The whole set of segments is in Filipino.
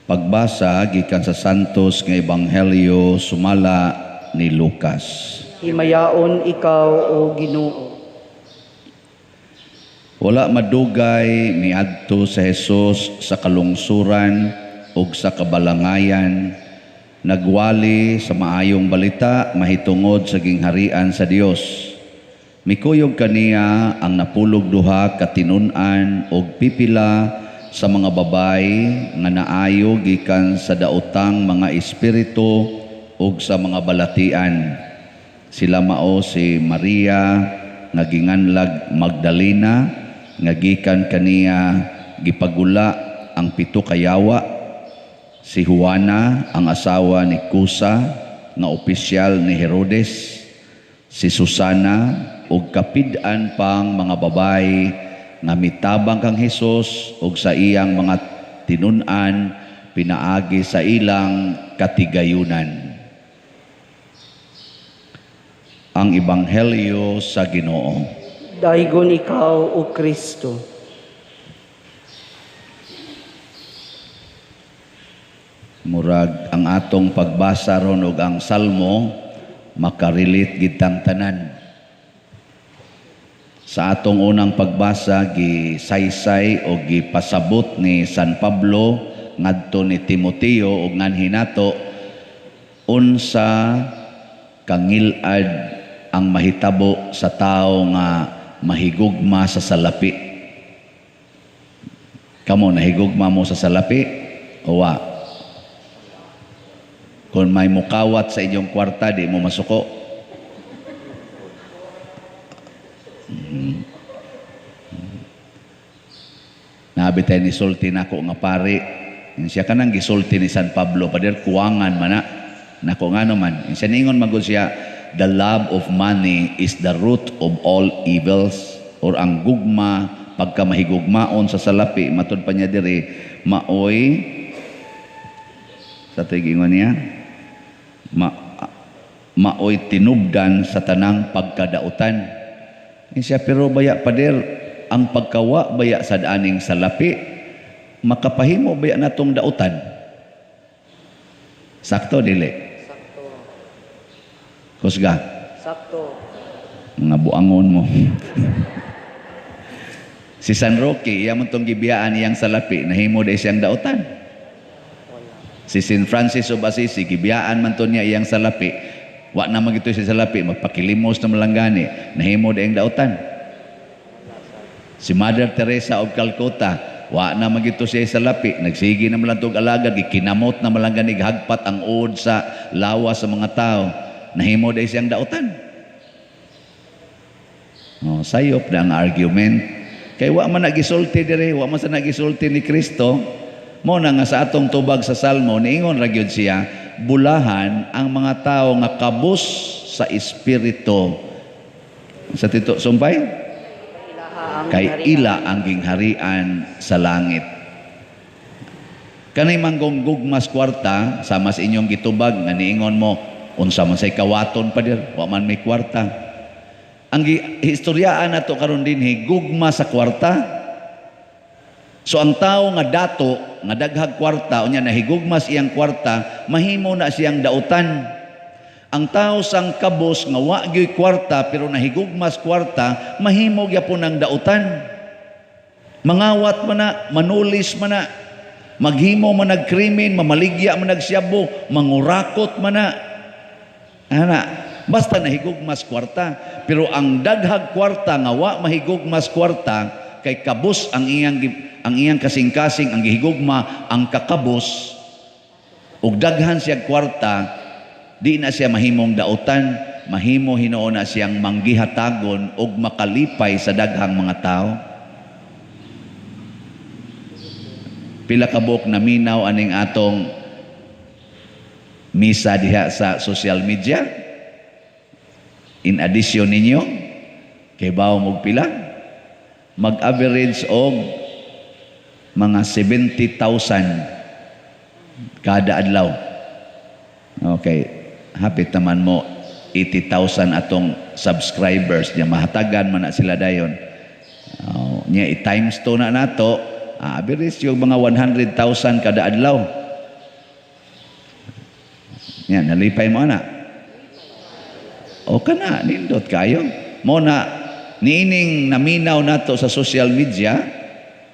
Pagbasa gikan sa Santos nga Ebanghelyo sumala ni Lucas. Himayaon ikaw o Ginoo. Wala madugay miadto sa Hesus sa kalungsuran ug sa kabalangayan, nagwali sa maayong balita mahitungod sa gingharian sa Dios. Mikuyog kaniya ang napulog duha ka tinun-an ug pipila sa mga babay nga naayo gikan sa daotang mga espiritu ug sa mga balatian. Sila mao si Maria nga ginganlag Magdalena nga gikan kaniya gipagula ang 7 ka yawa, si Juana ang asawa ni Kusa nga opisyal ni Herodes, si Susana ug kapid-an pang mga babay nga mitabang kang Hesus ug sa iyang mga tinun-an pinaagi sa ilang katigayunan. Ang Ebanghelyo sa Ginoo. Daigon ikaw o Kristo. Murag ang atong pagbasa ron ug ang salmo makarilit gitang tanan. Sa atong unang pagbasa gisaysay o gipasabot ni San Pablo ngadto ni Timoteo ug nganhi nato unsa kangilad ang mahitabo sa tao nga mahigugma sa salapi. Kamo nahigugma mo sa salapi o wa? Kung may mukawat sa inyong kwarta di mo masuko. Nabitay ni sulti nako nga pari. Siya kanang gisulti ni San Pablo pader kuwangan man na. Nako ngano man. Siya ningon magud siya, the love of money is the root of all evils, or ang gugma pagka mahigugmaon sa salapi matud pa niya diri maoy sa tigingon niya maoy tinubdan sa tanang pagkadautan. Siya pero baya pader ang pagkawa baya sa aning salapi makapahimo baya natong dautan. Sakto dili? Sakto. Kusga? Sakto. Mga buangon mo. Si San Roque, iya mo itong gibiyaan iyang salapi, nahimo day siyang dautan. Si St. Francis of Assisi, gibiyaan man to niya iyang salapi, wa na magito si salapi, magpakilimos na malanggani, nahimo day ang dautan. Si Mother Teresa of Calcutta, wa na magito siya salapi, nagsigi na malantog alagad, gikinamot na malanggani, hagpat ang uod sa lawa sa mga tao, nahimo day siyang dautan. Sayop na ang argument. Kay wa man nagisulti dire, wa man sa nagisulti ni Kristo. Mo na nga sa atong tubag sa Salmo, niingon ra gyud siya, bulahan ang mga tao nga kabus sa espiritu. Sa tito sumpay? Kay ila ang gingharian sa langit. Kanay manggong gugmas kwarta, sama sa inyong gitubag, nga niingon mo, unsa man say kawaton pa dir, wa man may kwarta. Ang historyaan nato karon dinhi gugma sa kwarta. So ang tao nga dato nga daghag kwarta unya nahigugma siyang kwarta, mahimo na siyang dautan. Ang tao sang kabos nga wa gyud kwarta pero nahigugma sa kwarta, mahimo gyapon ang dautan. Mangawat man na, manulis man na, maghimo man nagkrimen, mamaligya man nagsyabo, mangurakot man na. Ana, basta nahigugmas kwarta. Pero ang daghag kwarta nga wa mahigugmas kwarta, kay kabus ang iyang kasing-kasing, ang gihigugma ang kakabus, ug daghan siya kwarta, di na siya mahimong dautan, mahimo hinuon na siyang manggihatagon ug makalipay sa daghang mga tao. Pila ka buok na minaw aning atong misa diha sa social media. In addition ninyo, kay bawo mog pila? Mag-average og mga 70,000 kada adlaw. Okay, hapit naman mo 80,000 atong subscribers niya, mahatagan man na sila dayon. Niya i-times 2 na nato, average yung mga 100,000 kada adlaw. Yan, nalipay mo ana. O kana, nindot kayo. Mo na, niining naminaw nato sa social media,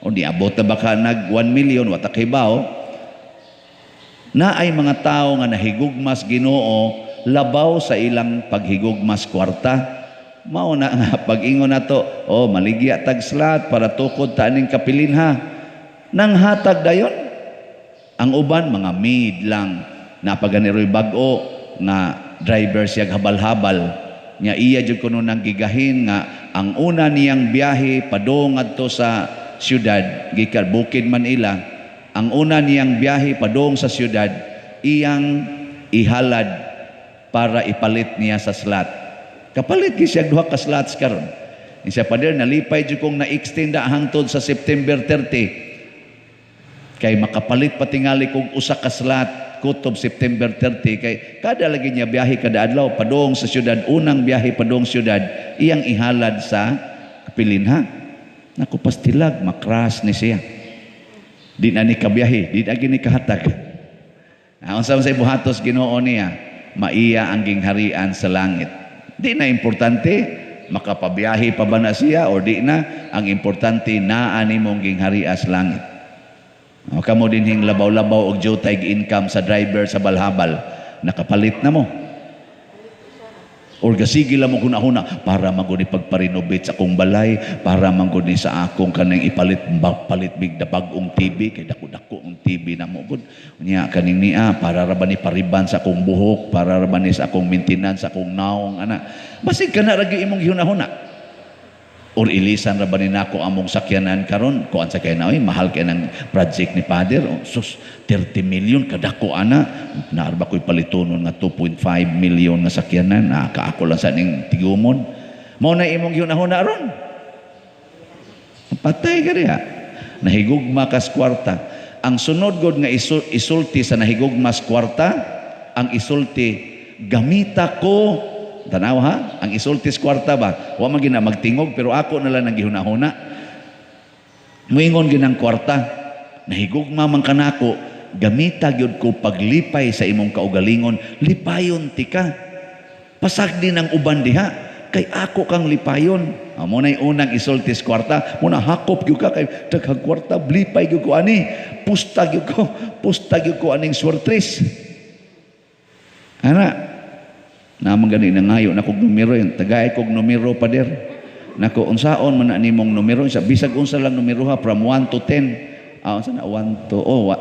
o niabot na baka nag 1 million, watakibaw, na ay mga tao nga nahigugmas Ginoo, labaw sa ilang paghigugmas kwarta. Mao na nga, pag-ingon na to, maligya tag slat para tukod taaning kapilin ha. Nang hatag dayon, ang uban, mga maid lang, napagganiro'y bago nga driver siya habal-habal. Nga iya jud kuno nang gigahin nga ang una niyang biyahe padong adto sa syudad, gikan Bukid Manila. Ang una niyang biyahe padong sa syudad, iyang ihalad para ipalit niya sa slot. Kapalit gi siya duha ka slots karon. Siya pader nalipay jud kong na-extend hangtod sa September 30. Kay makapalit patingali kog usa ka slot kutob September 30 kay kada lagi niya biyahe kada adlaw padong sa syudad, unang biyahe padong syudad, iyang ihalad sa kapilinha. Naku pastilag makras ni siya. Di na ni kabiyahe, di na gini kahatag. Unsa man say buhatos Ginoo niya, maiya ang gingharian sa langit. Di na importante makapabiyahe pa ba na siya o di na, ang importante naa nimong gingharian sa langit. Kamo din hing labaw-labaw og jutay income sa driver sa balhabal, nakapalit na mo. Or gasigi lang mo kunahuna para maguni pagpa-renovate sa akong balay, para maguni sa akong kanang palit big da bagong TV kay dako-dako ang TV na mo gud. Unya kaning niya para ra ba ni pariban sa akong buhok, para ra ba ni sa akong maintenance sa akong naong ana. Basig kana ra gyud imong gihunahuna. Or ilisan ra ba ni nako among sakyanan karon kuan sa kay naoy mahal kay nang project ni Father, sus 30 million kadako ana, naarba ko'y palitonon nga 2.5 million nga sakyanan, kaako lang sa ning tigumon. Mao na imong yunahon ron, patay ka diha, nahigugma kas kwarta. Ang sunod god nga isulti sa nahigugmas kwarta, ang isulti gamita ko. Tanaw ha, ang isultis kwarta ba, wa man gina magtingog pero ako na lang nang gihunahuna. Muingon ginang kwarta, nahigugma man kanako, gamita gyud ko paglipay sa imong kaugalingon, lipayon tika. Pasag din ang uban diha, kay ako kang lipayon. Amo nay unang isultis kwarta, muna hakop gyud ka kay daghang kwarta, lipay gyud ko ani, pusta gyud ko aning swertres. Ana namang gani na ngayo na kog numero yung tagay kog numero pader nako unsaon man na nimong numero sa bisag unsa lang numero ha from 1 to 10 unsa na 1 to 0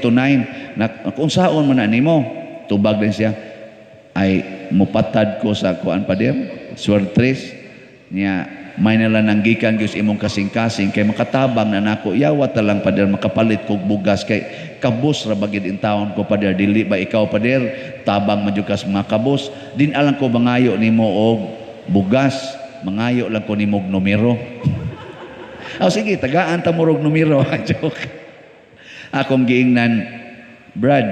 to 9 nako unsaon man na nimo tubag din siya ay mupatad ko sa kuan pader swertres niya may nala nanggikan gyud imong kasing-kasing kay makatabang na nako yawa ta lang pader makapalit kog bugas kay kabus ra bagid in taon ko pader dili ba ikaw pader tabang man jud kas mga kabus din alang ko mangayo nimo og bugas mangayo lang ko nimo og numero. Sige tagaan ta mo og numero. Joke. Akong giingnan, Brad,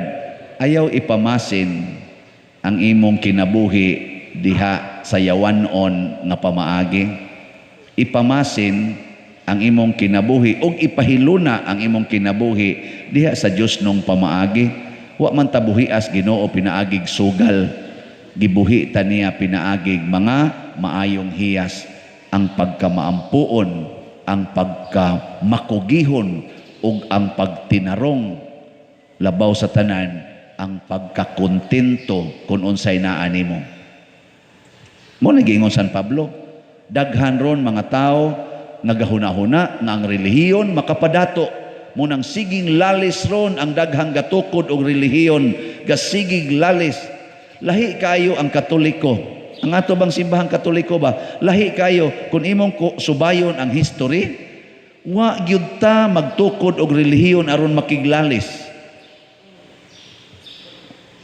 ayaw ipamasin ang imong kinabuhi diha sa yawanon nga pamaagi. Ipamasin ang imong kinabuhi ug ipahiluna ang imong kinabuhi diha sa Dios nung pamaagi. Wa man tabuhias Ginoo pinaagig sugal, gibuhi ta niya pinaagig mga maayong hiyas, ang pagkamaampuon, ang pagkamakugihon ug ang pagtinarong, labaw sa tanan ang pagkakontento kun unsay naa nimo. Mo nagingon San Pablo, daghan ron mga tao nagahuna-huna nga ang relihiyon makapadato, munang siging lalis ron ang daghang gatukod og relihiyon, gasigig lalis. Lahi kayo ang Katoliko, ang ato bang simbahang Katoliko ba, lahi kayo kung imong subayon ang history, wa gyud ta magtukod og relihiyon aron makiglalis.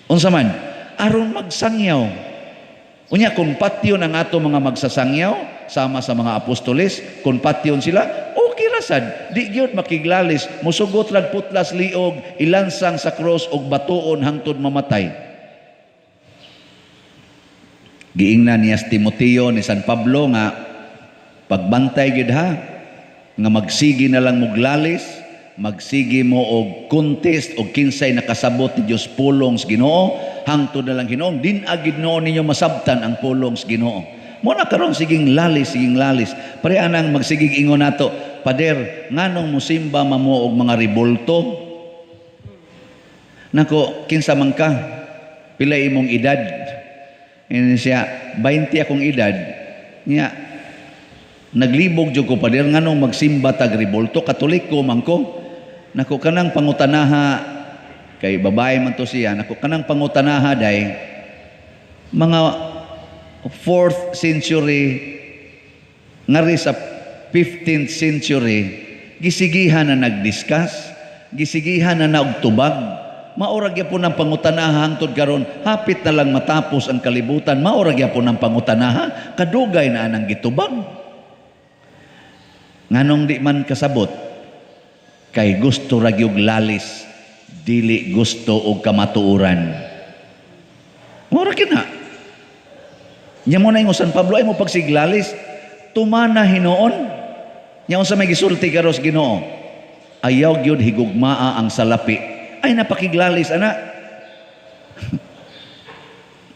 Unsa man aron magsangyaw. Unya kung patyon ang ato mga magsasangyaw sama sa mga apostoles, kung patyon sila, okay rasad, di gyud makiglalis, musugot lang putlas liog, ilansang sa cross og batuon hangtod mamatay. Giingnan niya si Timoteo ni San Pablo nga pagbantay gyud ha, nga magsigi na lang muglalis, magsigi mo og contest og kinsay nakasabot ni Dios pulong sa Ginoo, hangtod na lang Ginoo, din agid noon ninyo masabtan ang pulong sa Ginoo. Mo na karon siging lalis. Pare anang magsigig ingon nato, Pader, nganong musimba mamo og mga rebolto? Nako, kinsa man ka? Pila imong edad? Ini siya, 20 akong edad. Niya, naglibog jud ko, Pader, nganong magsimba tag rebolto? Katoliko man ko. Nako, kanang pangutanaha, kay babae man to siya, nako, kanang pangutanaha day, mga 4th century, ngari sa 15th century, gisigihan na nagdiscuss, gisigihan na naugtubag, maurag yapon ang pangutanaha hangtod karon, hapit na lang matapos ang kalibutan, maurag yapon ang pangutanaha, kadugay na anang gitubag. Nganong di man kasabot, kay gusto ragyog lalis, dili gusto og kamatuoran. Maurag na. Nya mo na yung San Pablo ay mo pagsiglalis, tumana hinoon. Nya unsa may gisulti karos Ginoo, ayaw gyud higugmaa ang salapi. Ay napakiglalis ana.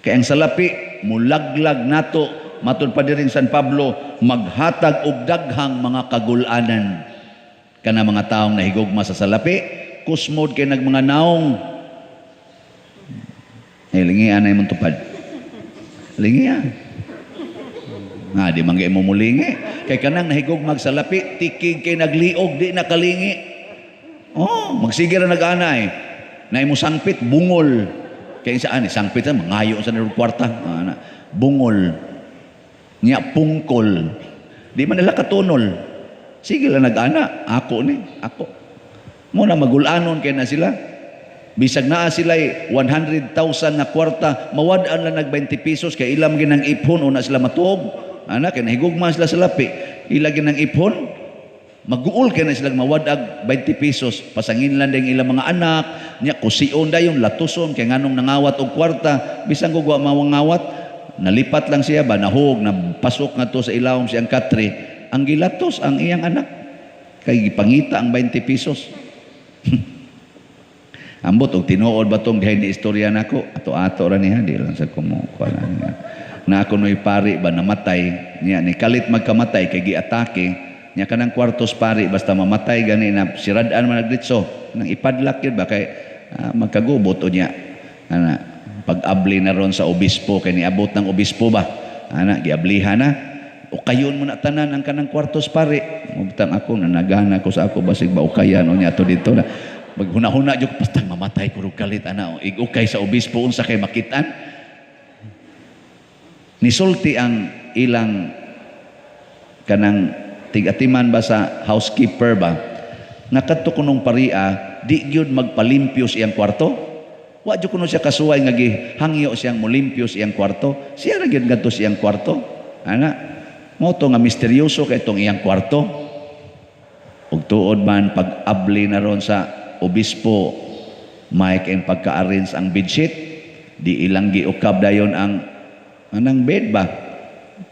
Kay ang salapi mulaglag nato, matud pa diring San Pablo, maghatag og daghang mga kagul-anan kana mga taong nahigugma sa salapi, kusmod kay nag mga naong. Ay lingian ay mong tupad. Lingian. Nga, di manggay mo mulingi. Kay kanang nahigog magsalapi, tikig kay nagliog, di nakalingi. Oh, magsigir na nag-anay. Na imo sangpit, bungol. Kaya saan, sangpit na, mangayo sa nilong kwarta. Bungol. Niya, pungkol. Di man nila katunol. Sige lang nag-ana. Ako ni, ako. Muna magulanon kaya na sila. Bisag naa sila 100,000 na kwarta, mawadaan lang nag 20 pesos, kay ilam ginang ipon, una sila matuog. Anak, kaya nahigugma sila sa lapi. Ilagin ng ipon, mag-uol kaya na silang mawadag 20 pesos. Pasangin lang din ilang mga anak. Niya, kusion da yung latuson. Kaya nganong nangawat o kwarta. Bisang gugwa mawangawat. Nalipat lang siya ba? Nahog, napasok nga to sa ilawom siyang katri. Ang gilatos ang iyang anak. Kaya gipangita ang 20 pesos. Ambot, og tinuod ba itong dihay ni istorya na ko? Ato-ato ra niya. Di lang sa kumukuha lang niya. Na ako no'y pari ba namatay niya ni kalit magkamatay kay giatake niya kanang kwartos pari basta mamatay gani na siradaan man nagditso nang ipadlak yun ba kay magkagubot o niya ana pag-abli na ron sa obispo kay niabot ng obispo ba ana giablihan na o kayon mo na tanan ang kanang kwartos pari mubtang ako nanagana ko sa ako basig ba ukayan o niya to dito na maghuna-huna jud basta mamatay kurog kalit ana igukay sa obispo unsa kay makitaan. Nisulti ang ilang kanang tigatiman ba sa housekeeper ba nga kadto kunong paria di gyud magpalimpyo siyang kwarto. Wa jud kuno siya kasuway nga gihangyo siyang molimpyo siyang kwarto. Siya ra gyud ngadto siyang kwarto. Ana mo to nga misteryoso kay tong iyang kwarto. Ug tuod man pag-abli na ron sa obispo may kay pagka-arrange ang bedsheet di ilang giukab dayon ang anang bed ba?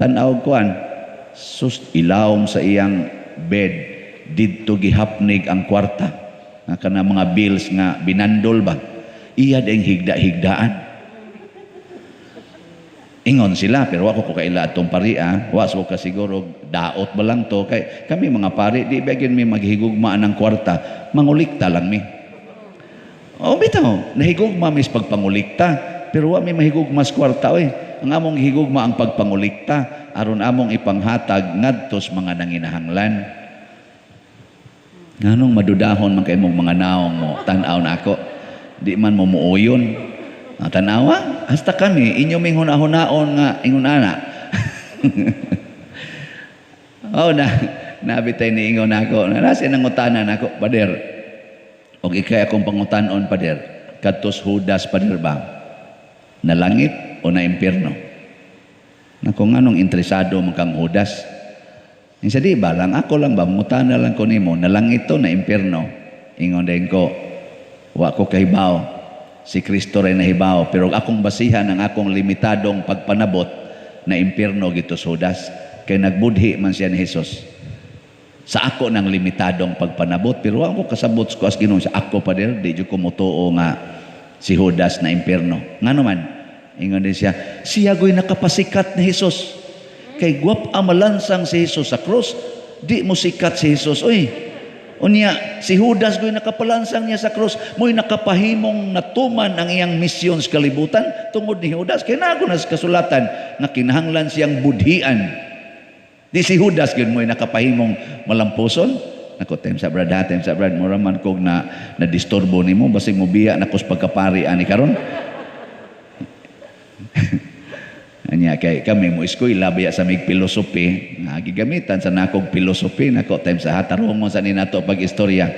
Tanaw kuan. Sus ilawom sa iyang bed. Didto gihapnig ang kwarta. Nga kana mga bills nga binandol ba? Iya ding higda-higdaan. Ingon sila pero ako ko kaila atong paria. Was ko ka siguro daot ba lang to kay kami mga pari di bagin mi maghigugmaan ng kwarta. Mangulikta lang mi. O bitaw, nahigugma mis pagpangulikta pero wa mi mahigugma sa kwarta oy. Ang among higugma ang pagpangulikta aron among ipanghatag ngadtos mga nanginahanglan. Nganong madudahon man kay mong mga naong mo tan-aw na ako di man mo muuyon tanawa hasta kami inyo ming hunahon nga ingon ana. Oh na nabitay ni ingon ako nasa nang utanan ako pader og ikay akong pangutanon pader kadtos Judas pader ba na langit o na impyerno. Na kung anong interesado man kang Judas. Isa di ba lang ako lang ba mutana lang ko nimo na lang ito na impyerno. Ingon din ko wa ko kahibaw. Si Kristo ray nahibaw pero akong basihan ang akong limitadong pagpanabot na impyerno gito Judas kay nagbudhi man siya ni Hesus. Sa ako ng limitadong pagpanabot, pero ako kasabot ko as Ginoo sa ako pa dir, di jud ko mutuo nga si Judas na impierno. Ngano man, ingon din siya go'y nakapasikat ni Hesus. Kay guwap amalansang si Hesus sa cross, di mo sikat si Hesus. Uy, unya, si Judas go'y nakapalansang niya sa cross, mo'y nakapahimong natuman ang iyang misyon sa kalibutan tungod ni Judas. Kaya nago na sa kasulatan na kinahanglan siyang budhian. Di si Judas yun mo'y nakapahimong malampuson. Nako, time sa brad, mura man kog na disturbo nimo basig mo biya na kus pagkapari ani karon. Anya kay kami mo eskwela biya sa mig pilosopi, nga gigamitan sa nakog pilosopi nako time sa hatarungon sa ni nato pag istorya.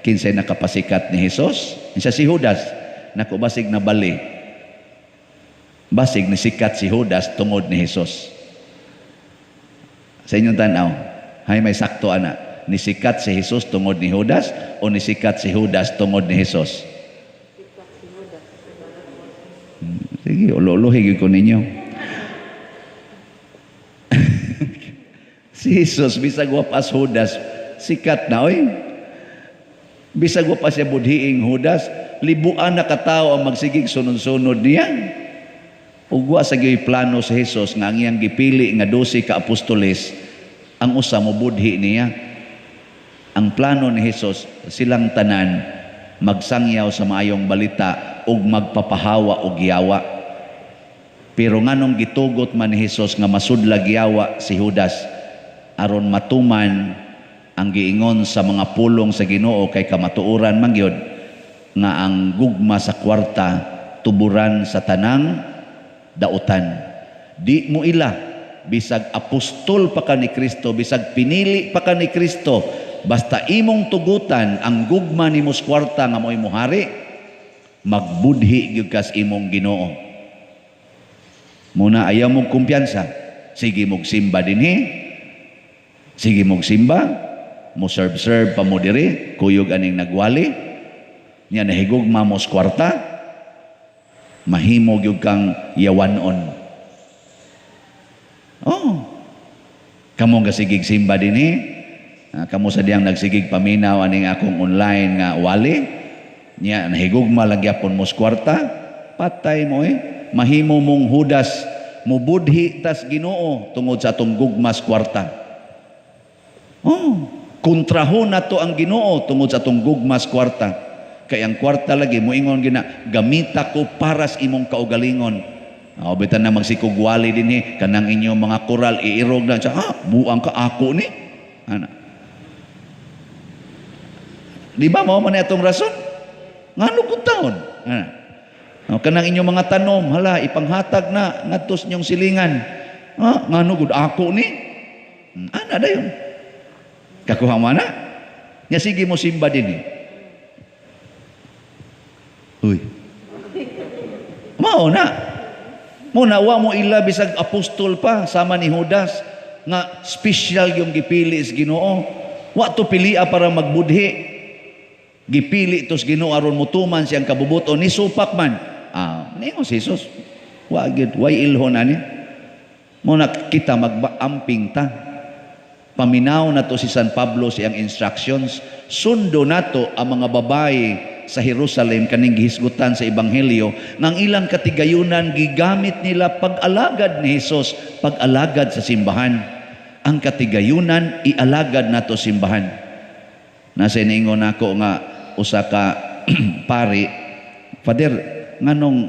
Kinsay nakapasikat ni Hesus? Isa si Judas. Nako basig na bali. Basig ni sikat si Judas tungod ni Hesus. Sa inyong tanaw, hay may sakto ana, nisikat si Hesus tungod ni Judas o nisikat si Judas tungod ni Hesus? Sige, ulo-ulohig ko ninyo. Si Hesus, bisag wapas Judas, sikat na, oy. Bisag wapas siya budhiing Judas, libuan na katao ang magsigig sunod-sunod niya. Ugwa sa gyoy plano sa Hesus nga ang iyang gipili nga 12 ka apostoles, ang usa mo budhi niya. Ang plano ni Hesus, silang tanan magsangyaw sa maayong balita ug magpapahawa og yawa. Pero nganong gitugot man ni Hesus nga masudlag yawa si Judas aron matuman ang giingon sa mga pulong sa Ginoo kay kamatuoran man gyud nga ang gugma sa kwarta tuburan sa tanang dautan. Di mo ila, bisag apostol pa ka ni Kristo, bisag pinili pa ka ni Kristo, basta imong tugutan ang gugma ni mos kwarta nga mo'y muhari, magbudhi gyud kas imong Ginoo. Muna ayaw mong kumpiyansa, sige mong simba dinhi, sige mong simba, mo serve pa mo diri, kuyog aning nagwali, niya nahigugma mos kwarta, mahimo gyud kang yawanon. Oh. Kamo gasigig simba dinhi. Kamo sa diyang nagsigig paminaw aning akong online nga wali. Nya nahigugma lang gyapon mos kwarta, patay mo mahimo mong Judas mubudhi tas Ginoo tungod sa atong gugmas kwarta. Oh, kontrahon nato ang Ginoo tungod sa atong gugmas kwarta. Kay ang kwarta lagi moingon gina gamita ko para sa imong kaugalingon. Bitan na magsikugwali dinhi kanang inyong mga koral iirog na siya, buang ka ako ni. Ana. Di ba mao man atong rason? Ngano gud taon? Ana. Kanang inyong mga tanom, hala ipanghatag na ngadtos nyong silingan. Ngano gud ako ni? Ana dayon. Kakuha man na. Nya sige mo simba dinhi. Uy. Mao na. Muna wa mo ila bisag apostol pa sama ni Judas nga special yung gipili sa Ginoo. Wa to pilia para magbudhi. Gipili to sa Ginoo aron mutuman siyang kabubuton ni supak man. Ningon si Jesus. Wa gid way ilhon ani. Muna kita mag-amping ta. Paminaw na to si San Pablo siyang instructions. Sundo nato ang mga babae sa Jerusalem kaning gihisgutan sa ebanghelyo nang ilang katigayunan gigamit nila pag-alagad ni Hesus, pag-alagad sa simbahan. Ang katigayunan ialagad nato simbahan. Nasa iningon nako nga usa ka pari, Father, nganong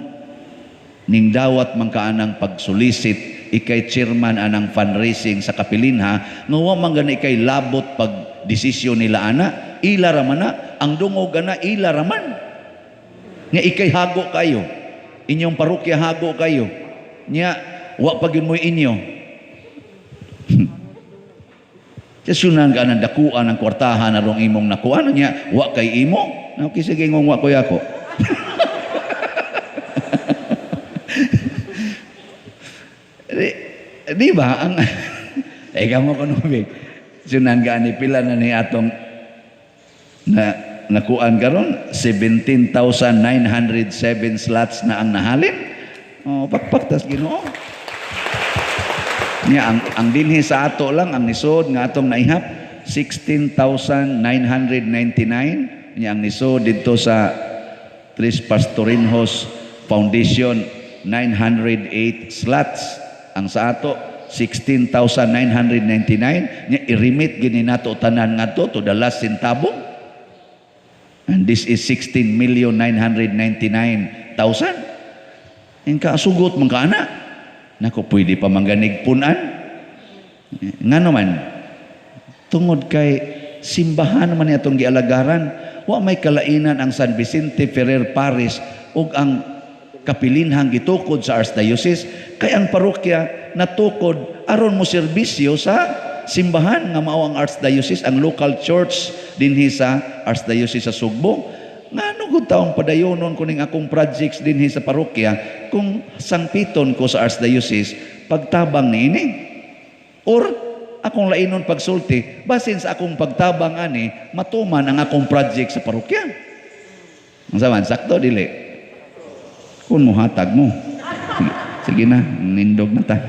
ning dawat man kaanang pagsulisit ikay chairman anang fundraising sa kapilinha nga wa man gani ikay labot pag desisyon nila ana, ila raman na ang dungog na ila raman nga ikay hago kayo, inyong parokya hago kayo nya wa pag yun mo inyo. Sunan ka ng dakuan ng kwartahan na rong imong nakuan niya wa kay imo. Okay, sige ngong wa ko yako. Di ba ang ikaw mo kanubig sunan ka ni pila na ni atong na nakuan karon 17,907 slots na ang nahalin. Pakpaktas Ginoo. Nya ang dinhi sa ato lang ang nisod nga atong naihap 16,999 niya ang niso dito sa Tres Pastorinhos Foundation, 908 slots. Ang sa ato 16,999 niya i-remit gini nato tanan ngadto to the last centavo. And this is 16,999,000. Ang kaasugot man ka ana. Nako, pwede pa mangganig punan. Nga naman, tungod kay simbahan man niya itong gialagaran, wa may kalainan ang San Vicente Ferrer Parish ug ang kapilinhang gitukod sa Archdiocese, kay ang parokya natukod aron mo serbisyo sa simbahan nga mao ang Archdiocese, ang local church dinhi sa Archdiocese sa Sugbo. Ngano gud taong padayonon ko ning akong projects dinhi sa parokya kung sangpiton ko sa Archdiocese pagtabang niini, or akong lainon pagsulti basin sa akong pagtabang ani matuman ang akong project sa parokya. Ang saman sakto dili kun mo hatag mo. Sige na, nindog na ta.